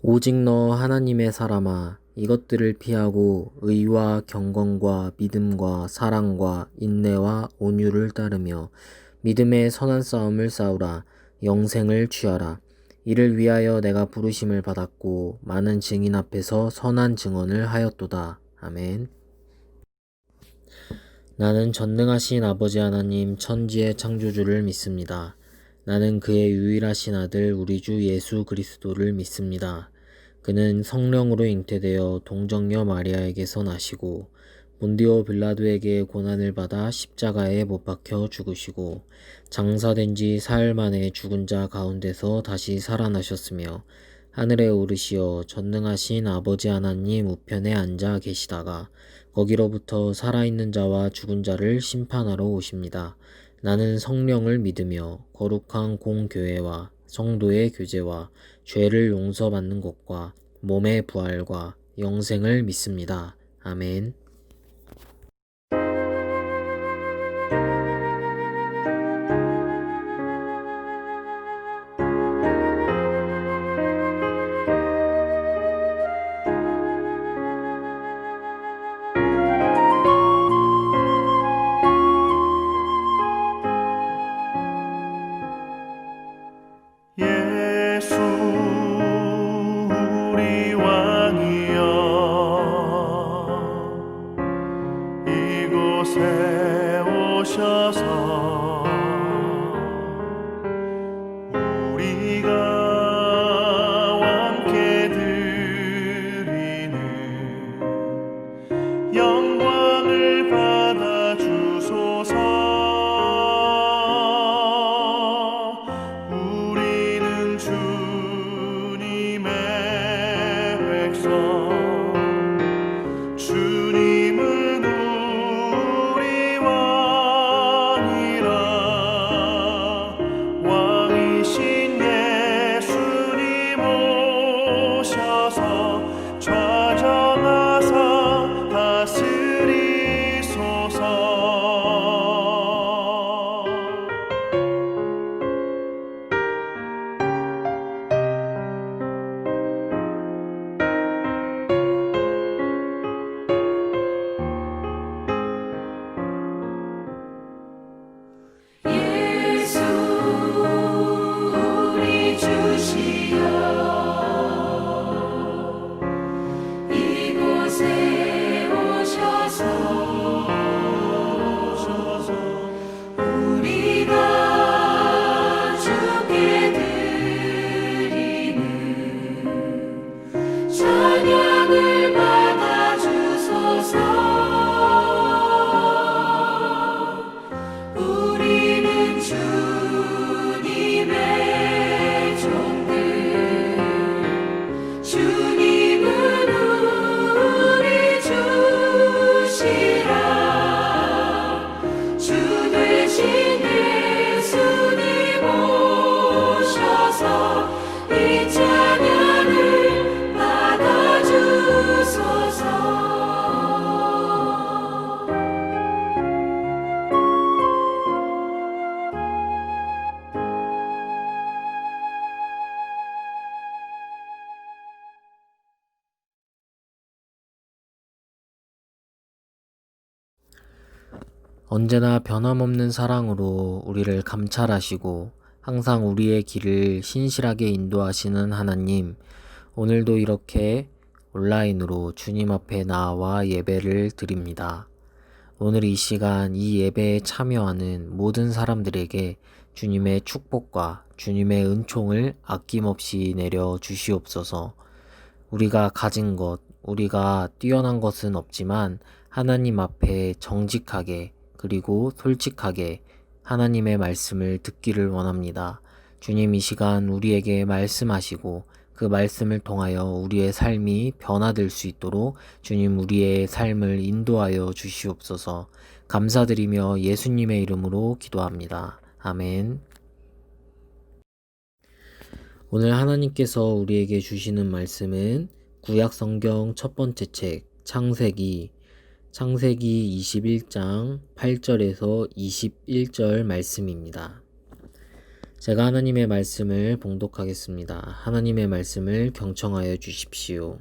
오직 너 하나님의 사람아, 이것들을 피하고 의와 경건과 믿음과 사랑과 인내와 온유를 따르며 믿음의 선한 싸움을 싸우라. 영생을 취하라. 이를 위하여 내가 부르심을 받았고 많은 증인 앞에서 선한 증언을 하였도다. 아멘. 나는 전능하신 아버지 하나님 천지의 창조주를 믿습니다. 나는 그의 유일하신 아들 우리 주 예수 그리스도를 믿습니다. 그는 성령으로 잉태되어 동정녀 마리아에게서 나시고 본디오 빌라도에게 고난을 받아 십자가에 못 박혀 죽으시고 장사된 지 사흘 만에 죽은 자 가운데서 다시 살아나셨으며 하늘에 오르시어 전능하신 아버지 하나님 우편에 앉아 계시다가 거기로부터 살아있는 자와 죽은 자를 심판하러 오십니다. 나는 성령을 믿으며 거룩한 공교회와 성도의 교제와 죄를 용서받는 것과 몸의 부활과 영생을 믿습니다. 아멘. 예수 우리 왕이여 이곳에 오셔서 우리가 함께 드리는 영광을 받아 주소서. 우리는 주님의 백성, 주님은 우리 왕이라. 왕이신 예수님 오셔서 좌정하사 다스리소서. 예수 우리 주시여 이곳에 오셔서 우리가 주께 드리는 찬양을 받아 주소서. 우리는 주님의 종들, 주님은 우리 주시라. 주 되신 예수님 오셔서 이 찬양을 받아 주소서. 언제나 변함없는 사랑으로 우리를 감찰하시고 항상 우리의 길을 신실하게 인도하시는 하나님, 오늘도 이렇게 온라인으로 주님 앞에 나와 예배를 드립니다. 오늘 이 시간 이 예배에 참여하는 모든 사람들에게 주님의 축복과 주님의 은총을 아낌없이 내려 주시옵소서. 우리가 가진 것, 우리가 뛰어난 것은 없지만 하나님 앞에 정직하게 그리고 솔직하게 하나님의 말씀을 듣기를 원합니다. 주님 이 시간 우리에게 말씀하시고 그 말씀을 통하여 우리의 삶이 변화될 수 있도록 주님 우리의 삶을 인도하여 주시옵소서. 감사드리며 예수님의 이름으로 기도합니다. 아멘. 오늘 하나님께서 우리에게 주시는 말씀은 구약 성경 첫 번째 책 창세기 21장 8절에서 21절 말씀입니다. 제가 하나님의 말씀을 봉독하겠습니다. 하나님의 말씀을 경청하여 주십시오.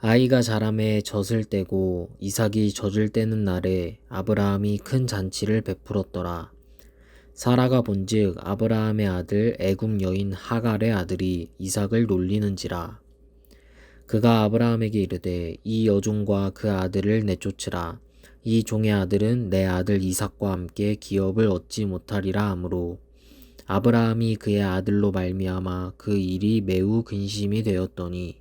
아이가 자라매 젖을 떼고 이삭이 젖을 떼는 날에 아브라함이 큰 잔치를 베풀었더라. 사라가 본즉 아브라함의 아들 애굽 여인 하갈의 아들이 이삭을 놀리는지라. 그가 아브라함에게 이르되 이 여종과 그 아들을 내쫓으라. 이 종의 아들은 내 아들 이삭과 함께 기업을 얻지 못하리라 하므로 아브라함이 그의 아들로 말미암아 그 일이 매우 근심이 되었더니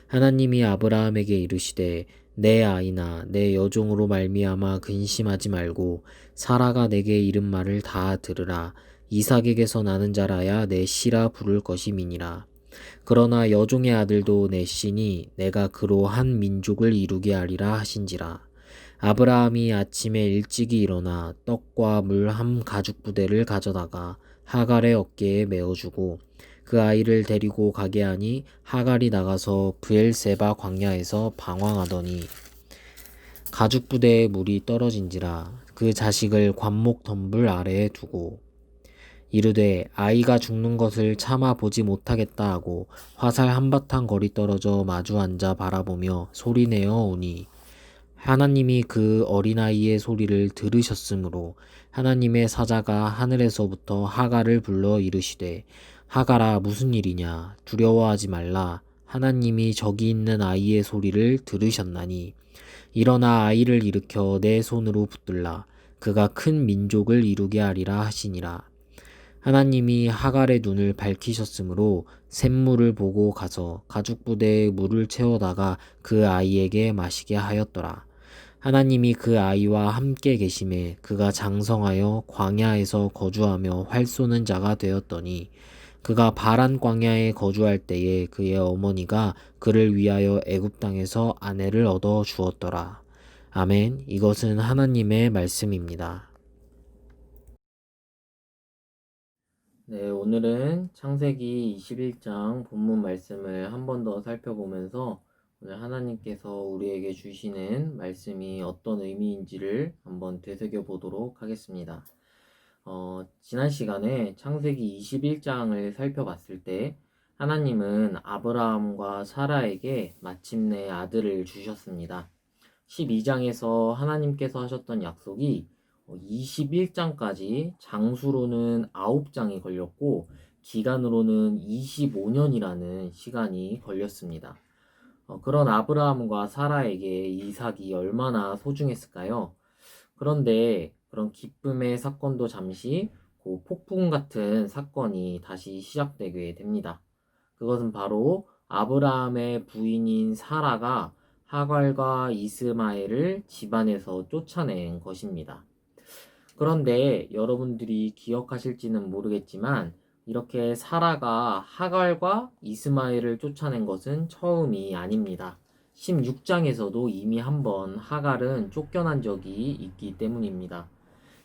하나님이 아브라함에게 이르시되 내 아이나 내 여종으로 말미암아 근심하지 말고 사라가 내게 이른 말을 다 들으라. 이삭에게서 나는 자라야 내 씨라 부를 것임이니라. 그러나 여종의 아들도 내 씨니 내가 그로 한 민족을 이루게 하리라 하신지라. 아브라함이 아침에 일찍이 일어나 떡과 물 한 가죽 부대를 가져다가 하갈의 어깨에 메어주고 그 아이를 데리고 가게 하니 하갈이 나가서 브엘세바 광야에서 방황하더니 가죽 부대에 물이 떨어진지라. 그 자식을 관목 덤불 아래에 두고 이르되 아이가 죽는 것을 참아 보지 못하겠다 하고 화살 한바탕 거리 떨어져 마주 앉아 바라보며 소리내어 오니 하나님이 그 어린아이의 소리를 들으셨으므로 하나님의 사자가 하늘에서부터 하갈을 불러 이르시되 하갈아 무슨 일이냐 두려워하지 말라. 하나님이 저기 있는 아이의 소리를 들으셨나니 일어나 아이를 일으켜 내 손으로 붙들라. 그가 큰 민족을 이루게 하리라 하시니라. 하나님이 하갈의 눈을 밝히셨으므로 샘물을 보고 가서 가죽 부대에 물을 채워다가 그 아이에게 마시게 하였더라. 하나님이 그 아이와 함께 계심에 그가 장성하여 광야에서 거주하며 활 쏘는 자가 되었더니 그가 바란 광야에 거주할 때에 그의 어머니가 그를 위하여 애굽 땅에서 아내를 얻어 주었더라. 아멘. 이것은 하나님의 말씀입니다. 네, 오늘은 창세기 21장 본문 말씀을 한 번 더 살펴보면서 오늘 하나님께서 우리에게 주시는 말씀이 어떤 의미인지를 한번 되새겨 보도록 하겠습니다. 지난 시간에 창세기 21장을 살펴봤을 때 하나님은 아브라함과 사라에게 마침내 아들을 주셨습니다. 12장에서 하나님께서 하셨던 약속이 21장까지 장수로는 9장이 걸렸고 기간으로는 25년이라는 시간이 걸렸습니다. 그런 아브라함과 사라에게 이삭이 얼마나 소중했을까요? 그런데 그런 기쁨의 사건도 잠시 그 폭풍 같은 사건이 다시 시작되게 됩니다. 그것은 바로 아브라함의 부인인 사라가 하갈과 이스마엘을 집안에서 쫓아낸 것입니다. 그런데 여러분들이 기억하실지는 모르겠지만 이렇게 사라가 하갈과 이스마엘을 쫓아낸 것은 처음이 아닙니다. 16장에서도 이미 한번 하갈은 쫓겨난 적이 있기 때문입니다.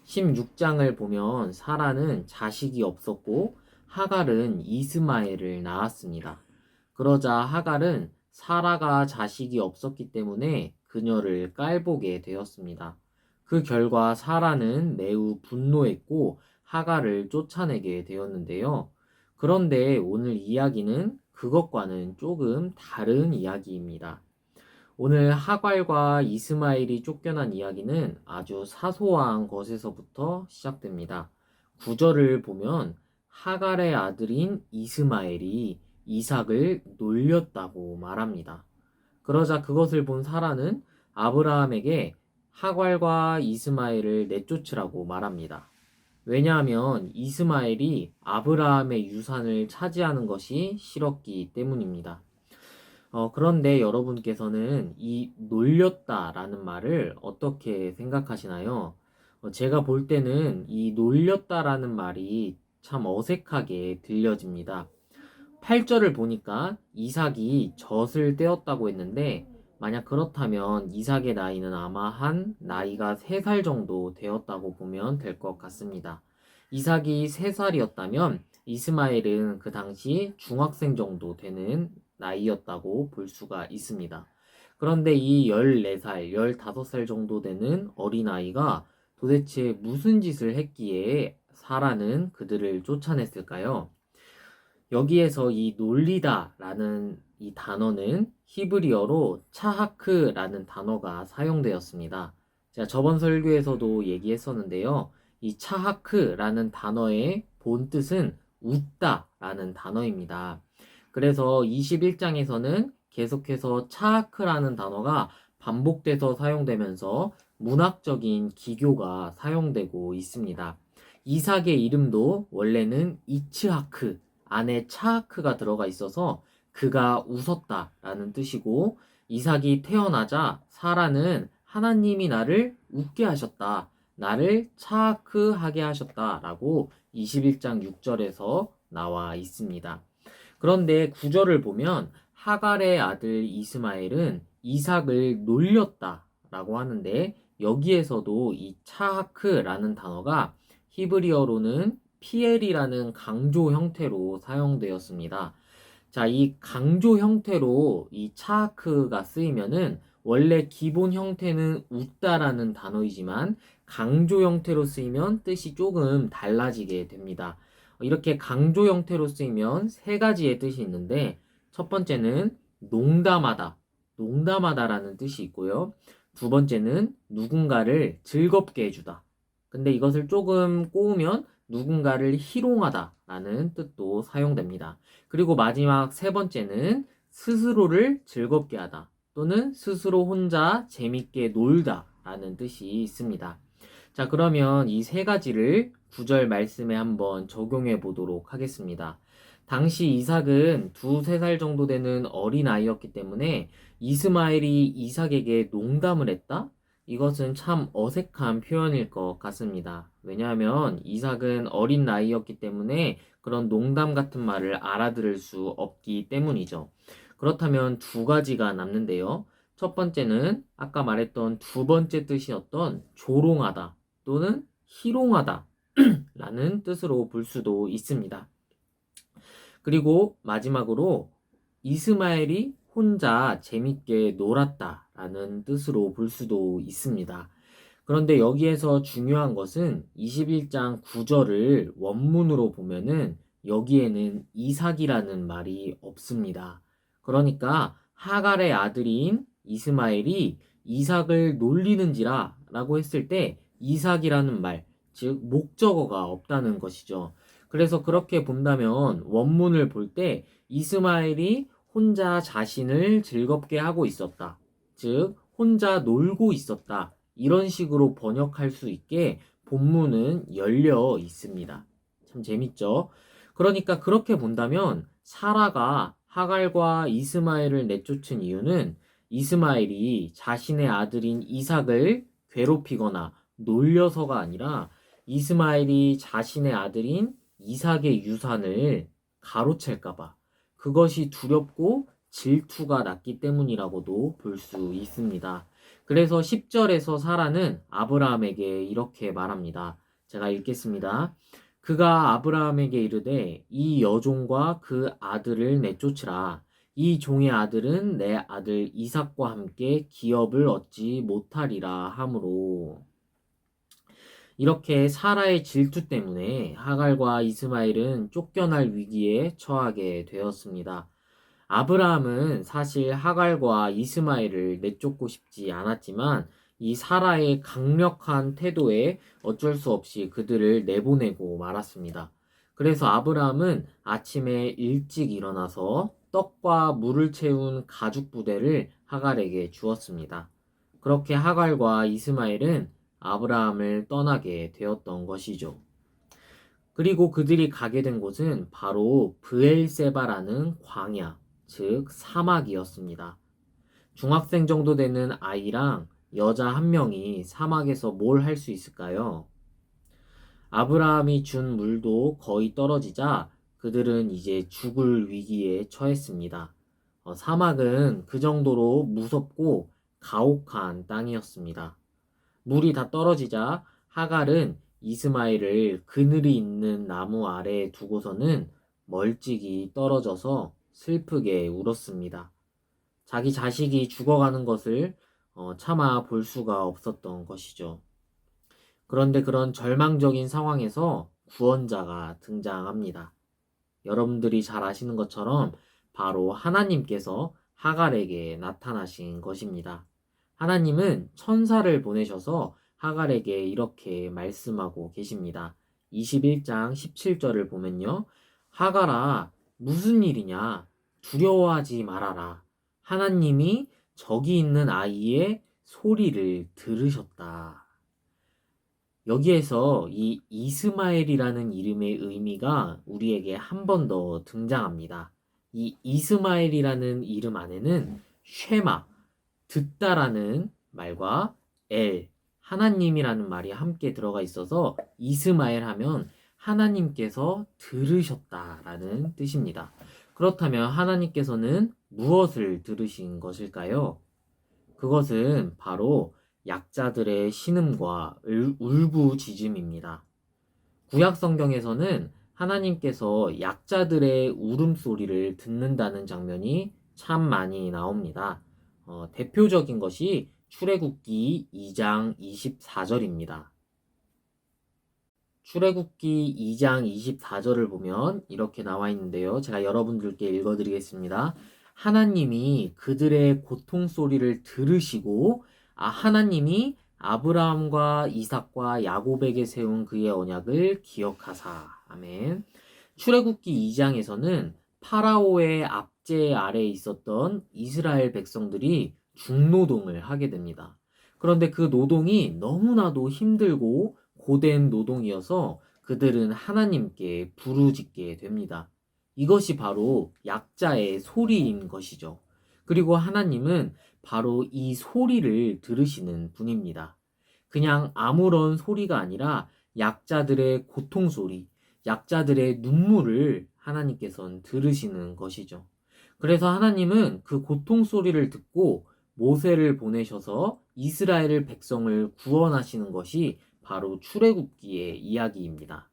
16장을 보면 사라는 자식이 없었고 하갈은 이스마엘을 낳았습니다. 그러자 하갈은 사라가 자식이 없었기 때문에 그녀를 깔보게 되었습니다. 그 결과 사라는 매우 분노했고 하갈을 쫓아내게 되었는데요. 그런데 오늘 이야기는 그것과는 조금 다른 이야기입니다. 오늘 하갈과 이스마엘이 쫓겨난 이야기는 아주 사소한 것에서부터 시작됩니다. 9절을 보면 하갈의 아들인 이스마엘이 이삭을 놀렸다고 말합니다. 그러자 그것을 본 사라는 아브라함에게 하갈과 이스마엘을 내쫓으라고 말합니다. 왜냐하면 이스마엘이 아브라함의 유산을 차지하는 것이 싫었기 때문입니다. 그런데 여러분께서는 이 놀렸다라는 말을 어떻게 생각하시나요? 제가 볼 때는 이 놀렸다라는 말이 참 어색하게 들려집니다. 8절을 보니까 이삭이 젖을 떼었다고 했는데 만약 그렇다면 이삭의 나이는 아마 한 나이가 3살 정도 되었다고 보면 될 것 같습니다. 이삭이 3살이었다면 이스마엘은 그 당시 중학생 정도 되는 나이였다고 볼 수가 있습니다. 그런데 이 14살, 15살 정도 되는 어린아이가 도대체 무슨 짓을 했기에 사라는 그들을 쫓아냈을까요? 여기에서 이 놀리다라는 이 단어는 히브리어로 차하크라는 단어가 사용되었습니다. 제가 저번 설교에서도 얘기했었는데요. 이 차하크라는 단어의 본 뜻은 웃다라는 단어입니다. 그래서 21장에서는 계속해서 차하크라는 단어가 반복돼서 사용되면서 문학적인 기교가 사용되고 있습니다. 이삭의 이름도 원래는 이츠하크, 안에 차하크가 들어가 있어서 그가 웃었다라는 뜻이고, 이삭이 태어나자 사라는 하나님이 나를 웃게 하셨다, 나를 차하크하게 하셨다라고 21장 6절에서 나와 있습니다. 그런데 9절을 보면 하갈의 아들 이스마엘은 이삭을 놀렸다라고 하는데, 여기에서도 이 차하크라는 단어가 히브리어로는 피엘이라는 강조 형태로 사용되었습니다. 자, 이 강조 형태로 이 차하크가 쓰이면은 원래 기본 형태는 웃다라는 단어이지만 강조 형태로 쓰이면 뜻이 조금 달라지게 됩니다. 이렇게 강조 형태로 쓰이면 세 가지의 뜻이 있는데, 첫 번째는 농담하다, 농담하다라는 뜻이 있고요. 두 번째는 누군가를 즐겁게 해주다. 근데 이것을 조금 꼬우면 누군가를 희롱하다라는 뜻도 사용됩니다. 그리고 마지막 세 번째는 스스로를 즐겁게 하다, 또는 스스로 혼자 재밌게 놀다라는 뜻이 있습니다. 자, 그러면 이 세 가지를 9절 말씀에 한번 적용해 보도록 하겠습니다. 당시 이삭은 2~3살 정도 되는 어린아이였기 때문에 이스마엘이 이삭에게 농담을 했다? 이것은 참 어색한 표현일 것 같습니다. 왜냐하면 이삭은 어린 나이였기 때문에 그런 농담 같은 말을 알아들을 수 없기 때문이죠. 그렇다면 두 가지가 남는데요. 첫 번째는 아까 말했던 두 번째 뜻이었던 조롱하다 또는 희롱하다 라는 뜻으로 볼 수도 있습니다. 그리고 마지막으로 이스마엘이 혼자 재밌게 놀았다라는 뜻으로 볼 수도 있습니다. 그런데 여기에서 중요한 것은 21장 9절을 원문으로 보면은 여기에는 이삭이라는 말이 없습니다. 그러니까 하갈의 아들인 이스마엘이 이삭을 놀리는지라 라고 했을 때 이삭이라는 말, 즉 목적어가 없다는 것이죠. 그래서 그렇게 본다면 원문을 볼 때 이스마엘이 혼자 자신을 즐겁게 하고 있었다, 즉 혼자 놀고 있었다, 이런 식으로 번역할 수 있게 본문은 열려 있습니다. 참 재밌죠? 그러니까 그렇게 본다면 사라가 하갈과 이스마엘을 내쫓은 이유는 이스마엘이 자신의 아들인 이삭을 괴롭히거나 놀려서가 아니라 이스마엘이 자신의 아들인 이삭의 유산을 가로챌까봐, 그것이 두렵고 질투가 났기 때문이라고도 볼 수 있습니다. 그래서 10절에서 사라는 아브라함에게 이렇게 말합니다. 제가 읽겠습니다. 그가 아브라함에게 이르되 이 여종과 그 아들을 내쫓으라. 이 종의 아들은 내 아들 이삭과 함께 기업을 얻지 못하리라 하므로. 이렇게 사라의 질투 때문에 하갈과 이스마엘은 쫓겨날 위기에 처하게 되었습니다. 아브라함은 사실 하갈과 이스마엘을 내쫓고 싶지 않았지만 이 사라의 강력한 태도에 어쩔 수 없이 그들을 내보내고 말았습니다. 그래서 아브라함은 아침에 일찍 일어나서 떡과 물을 채운 가죽 부대를 하갈에게 주었습니다. 그렇게 하갈과 이스마엘은 아브라함을 떠나게 되었던 것이죠. 그리고 그들이 가게 된 곳은 바로 브엘세바라는 광야, 즉 사막이었습니다. 중학생 정도 되는 아이랑 여자 한 명이 사막에서 뭘 할 수 있을까요? 아브라함이 준 물도 거의 떨어지자 그들은 이제 죽을 위기에 처했습니다. 사막은 그 정도로 무섭고 가혹한 땅이었습니다. 물이 다 떨어지자 하갈은 이스마엘을 그늘이 있는 나무 아래에 두고서는 멀찍이 떨어져서 슬프게 울었습니다. 자기 자식이 죽어가는 것을 차마 볼 수가 없었던 것이죠. 그런데 그런 절망적인 상황에서 구원자가 등장합니다. 여러분들이 잘 아시는 것처럼 바로 하나님께서 하갈에게 나타나신 것입니다. 하나님은 천사를 보내셔서 하갈에게 이렇게 말씀하고 계십니다. 21장 17절을 보면요. 하갈아, 무슨 일이냐? 두려워하지 말아라. 하나님이 저기 있는 아이의 소리를 들으셨다. 여기에서 이 이스마엘이라는 이름의 의미가 우리에게 한 번 더 등장합니다. 이 이스마엘이라는 이름 안에는 쉐마, 듣다라는 말과 하나님이라는 말이 함께 들어가 있어서 이스마엘 하면 하나님께서 들으셨다라는 뜻입니다. 그렇다면 하나님께서는 무엇을 들으신 것일까요? 그것은 바로 약자들의 신음과 울부짖음입니다. 구약 성경에서는 하나님께서 약자들의 울음소리를 듣는다는 장면이 참 많이 나옵니다. 대표적인 것이 출애굽기 2장 24절입니다. 출애굽기 2장 24절을 보면 이렇게 나와 있는데요. 제가 여러분들께 읽어드리겠습니다. 하나님이 그들의 고통 소리를 들으시고 하나님이 아브라함과 이삭과 야곱에게 세운 그의 언약을 기억하사. 아멘. 출애굽기 2장에서는 파라오의 압제 아래에 있었던 이스라엘 백성들이 중노동을 하게 됩니다. 그런데 그 노동이 너무나도 힘들고 고된 노동이어서 그들은 하나님께 부르짖게 됩니다. 이것이 바로 약자의 소리인 것이죠. 그리고 하나님은 바로 이 소리를 들으시는 분입니다. 그냥 아무런 소리가 아니라 약자들의 고통 소리, 약자들의 눈물을 하나님께서는 들으시는 것이죠. 그래서 하나님은 그 고통 소리를 듣고 모세를 보내셔서 이스라엘 백성을 구원하시는 것이 바로 출애굽기의 이야기입니다.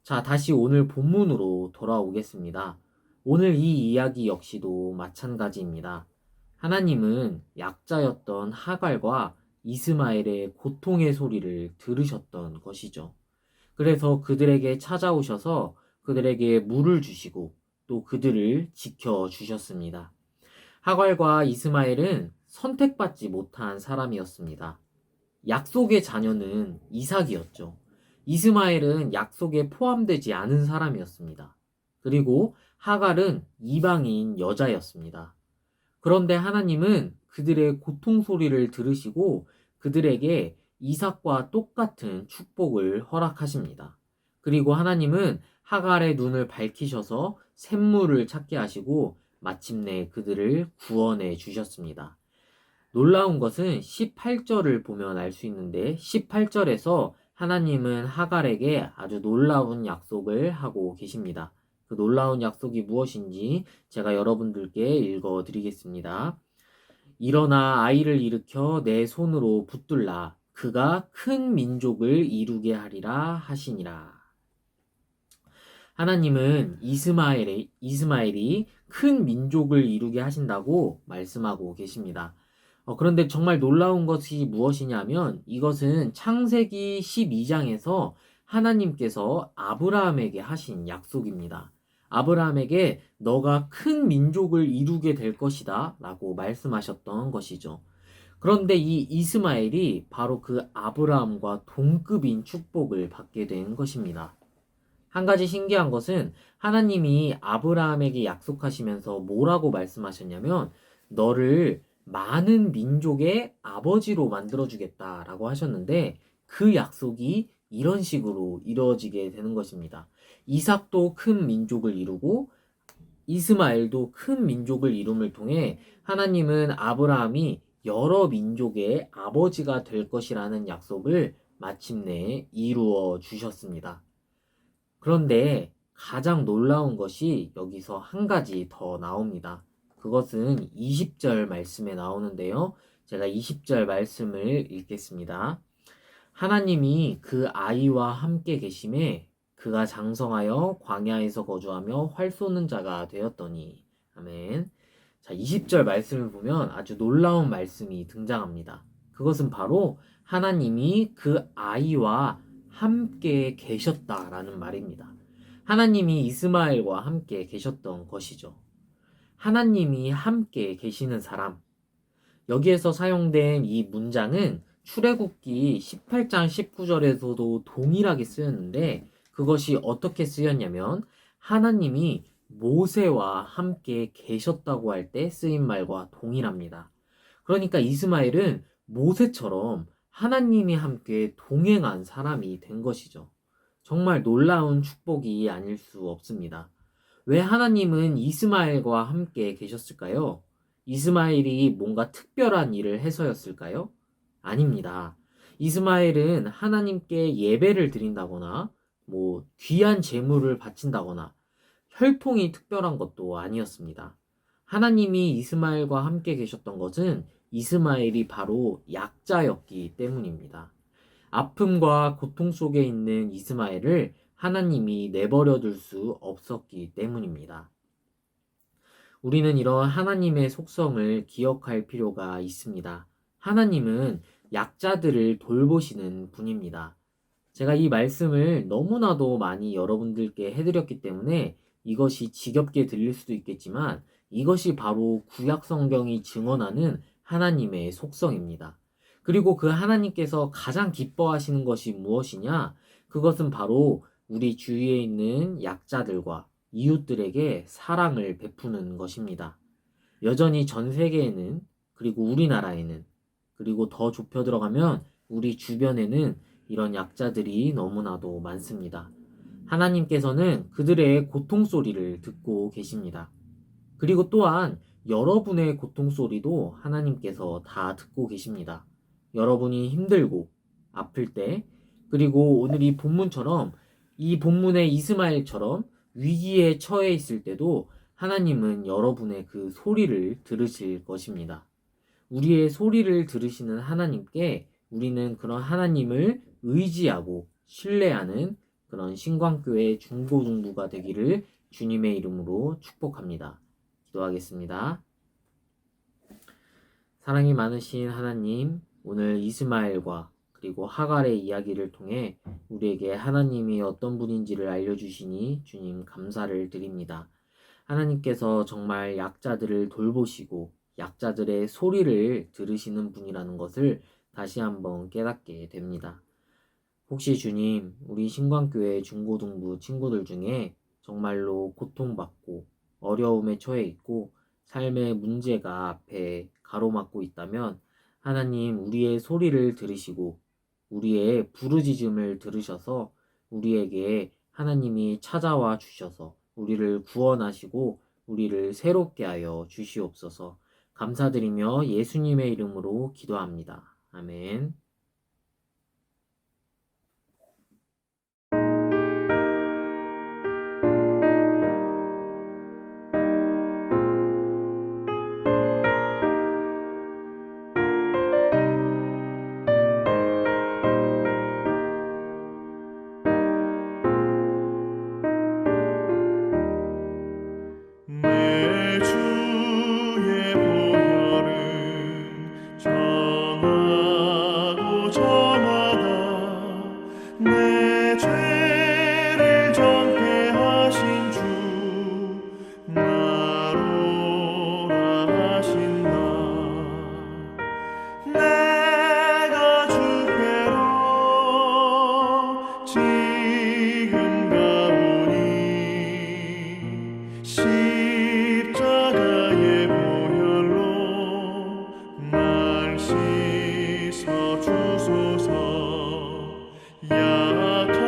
자, 다시 오늘 본문으로 돌아오겠습니다. 오늘 이 이야기 역시도 마찬가지입니다. 하나님은 약자였던 하갈과 이스마엘의 고통의 소리를 들으셨던 것이죠. 그래서 그들에게 찾아오셔서 그들에게 물을 주시고 또 그들을 지켜주셨습니다. 하갈과 이스마엘은 선택받지 못한 사람이었습니다. 약속의 자녀는 이삭이었죠. 이스마엘은 약속에 포함되지 않은 사람이었습니다. 그리고 하갈은 이방인 여자였습니다. 그런데 하나님은 그들의 고통 소리를 들으시고 그들에게 이삭과 똑같은 축복을 허락하십니다. 그리고 하나님은 하갈의 눈을 밝히셔서 샘물을 찾게 하시고 마침내 그들을 구원해 주셨습니다. 놀라운 것은 18절을 보면 알 수 있는데 18절에서 하나님은 하갈에게 아주 놀라운 약속을 하고 계십니다. 그 놀라운 약속이 무엇인지 제가 여러분들께 읽어 드리겠습니다. 일어나 아이를 일으켜 내 손으로 붙들라. 그가 큰 민족을 이루게 하리라 하시니라. 하나님은 이스마엘이 큰 민족을 이루게 하신다고 말씀하고 계십니다. 그런데 정말 놀라운 것이 무엇이냐면 이것은 창세기 12장에서 하나님께서 아브라함에게 하신 약속입니다. 아브라함에게 너가 큰 민족을 이루게 될 것이다 라고 말씀하셨던 것이죠. 그런데 이 이스마엘이 바로 그 아브라함과 동급인 축복을 받게 된 것입니다. 한 가지 신기한 것은 하나님이 아브라함에게 약속하시면서 뭐라고 말씀하셨냐면 너를 많은 민족의 아버지로 만들어주겠다라고 하셨는데 그 약속이 이런 식으로 이루어지게 되는 것입니다. 이삭도 큰 민족을 이루고 이스마엘도 큰 민족을 이룸을 통해 하나님은 아브라함이 여러 민족의 아버지가 될 것이라는 약속을 마침내 이루어 주셨습니다. 그런데 가장 놀라운 것이 여기서 한 가지 더 나옵니다. 그것은 20절 말씀에 나오는데요. 제가 20절 말씀을 읽겠습니다. 하나님이 그 아이와 함께 계심에 그가 장성하여 광야에서 거주하며 활 쏘는 자가 되었더니 아멘. 자, 20절 말씀을 보면 아주 놀라운 말씀이 등장합니다. 그것은 바로 하나님이 그 아이와 함께 계셨다라는 말입니다. 하나님이 이스마엘과 함께 계셨던 것이죠. 하나님이 함께 계시는 사람. 여기에서 사용된 이 문장은 출애굽기 18장 19절에서도 동일하게 쓰였는데 그것이 어떻게 쓰였냐면 하나님이 모세와 함께 계셨다고 할 때 쓰인 말과 동일합니다. 그러니까 이스마엘은 모세처럼 하나님이 함께 동행한 사람이 된 것이죠. 정말 놀라운 축복이 아닐 수 없습니다. 왜 하나님은 이스마엘과 함께 계셨을까요? 이스마엘이 뭔가 특별한 일을 해서였을까요? 아닙니다. 이스마엘은 하나님께 예배를 드린다거나 귀한 제물을 바친다거나 혈통이 특별한 것도 아니었습니다. 하나님이 이스마엘과 함께 계셨던 것은 이스마엘이 바로 약자였기 때문입니다. 아픔과 고통 속에 있는 이스마엘을 하나님이 내버려 둘 수 없었기 때문입니다. 우리는 이런 하나님의 속성을 기억할 필요가 있습니다. 하나님은 약자들을 돌보시는 분입니다. 제가 이 말씀을 너무나도 많이 여러분들께 해드렸기 때문에 이것이 지겹게 들릴 수도 있겠지만 이것이 바로 구약 성경이 증언하는 하나님의 속성입니다. 그리고 그 하나님께서 가장 기뻐하시는 것이 무엇이냐? 그것은 바로 우리 주위에 있는 약자들과 이웃들에게 사랑을 베푸는 것입니다. 여전히 전 세계에는, 그리고 우리나라에는, 그리고 더 좁혀 들어가면 우리 주변에는 이런 약자들이 너무나도 많습니다. 하나님께서는 그들의 고통 소리를 듣고 계십니다. 그리고 또한 여러분의 고통 소리도 하나님께서 다 듣고 계십니다. 여러분이 힘들고 아플 때, 그리고 오늘 이 본문처럼 이 본문의 이스마엘처럼 위기에 처해 있을 때도 하나님은 여러분의 그 소리를 들으실 것입니다. 우리의 소리를 들으시는 하나님께 우리는 그런 하나님을 의지하고 신뢰하는 그런 신광교회 중고등부가 되기를 주님의 이름으로 축복합니다. 기도하겠습니다. 사랑이 많으신 하나님, 오늘 이스마엘과 그리고 하갈의 이야기를 통해 우리에게 하나님이 어떤 분인지를 알려주시니 주님 감사를 드립니다. 하나님께서 정말 약자들을 돌보시고 약자들의 소리를 들으시는 분이라는 것을 다시 한번 깨닫게 됩니다. 혹시 주님, 우리 신광교회 중고등부 친구들 중에 정말로 고통받고 어려움에 처해 있고 삶의 문제가 앞에 가로막고 있다면 하나님 우리의 소리를 들으시고 우리의 부르짖음을 들으셔서 우리에게 하나님이 찾아와 주셔서 우리를 구원하시고 우리를 새롭게 하여 주시옵소서. 감사드리며 예수님의 이름으로 기도합니다. 아멘. 내 주의 보혈은 정하고 정하다 내 죄를 정케하신 주 나로라 하신다 내가 주께로 지금 가오니 십자가의 보혈로 날 씻어 주소서 약하고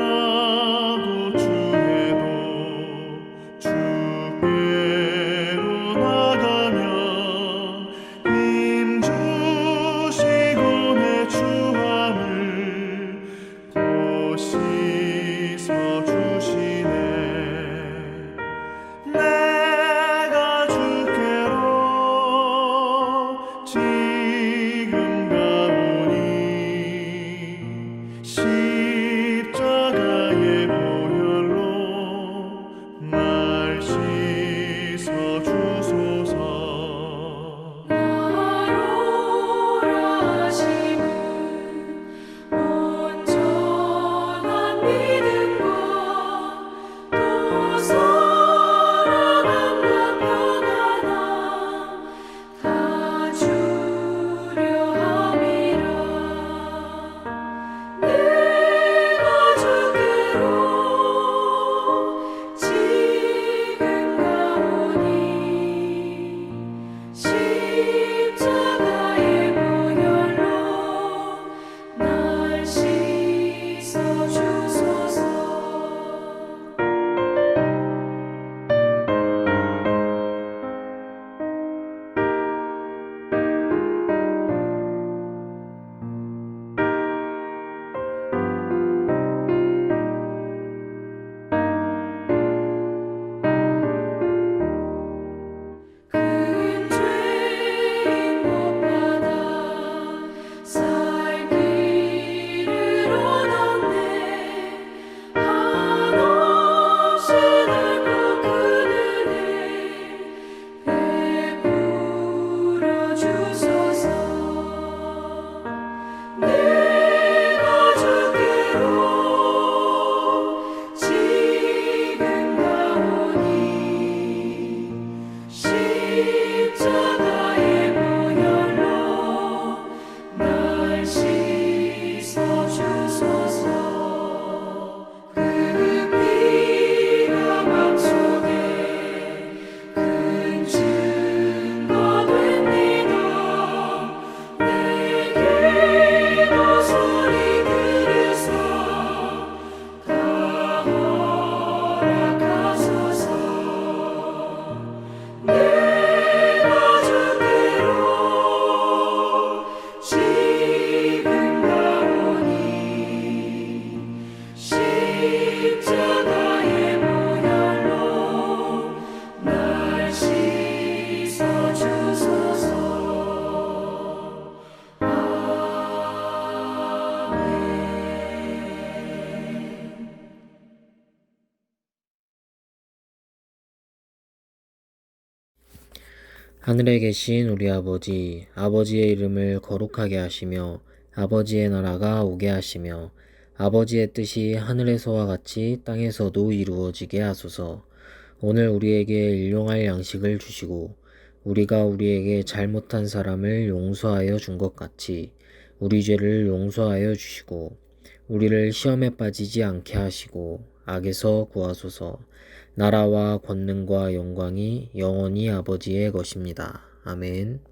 추해도 주께로 나가면 힘 주시고 내 추함을 곧 씻어 주시네 내가 주께로 지금 가오니 십자가의 보혈로 날 씻어 주소서 나로라 하심은 온전한 하늘에 계신 우리 아버지, 아버지의 이름을 거룩하게 하시며 아버지의 나라가 오게 하시며 아버지의 뜻이 하늘에서와 같이 땅에서도 이루어지게 하소서. 오늘 우리에게 일용할 양식을 주시고 우리가 우리에게 잘못한 사람을 용서하여 준 것 같이 우리 죄를 용서하여 주시고 우리를 시험에 빠지지 않게 하시고 악에서 구하소서. 나라와 권능과 영광이 영원히 아버지의 것입니다. 아멘.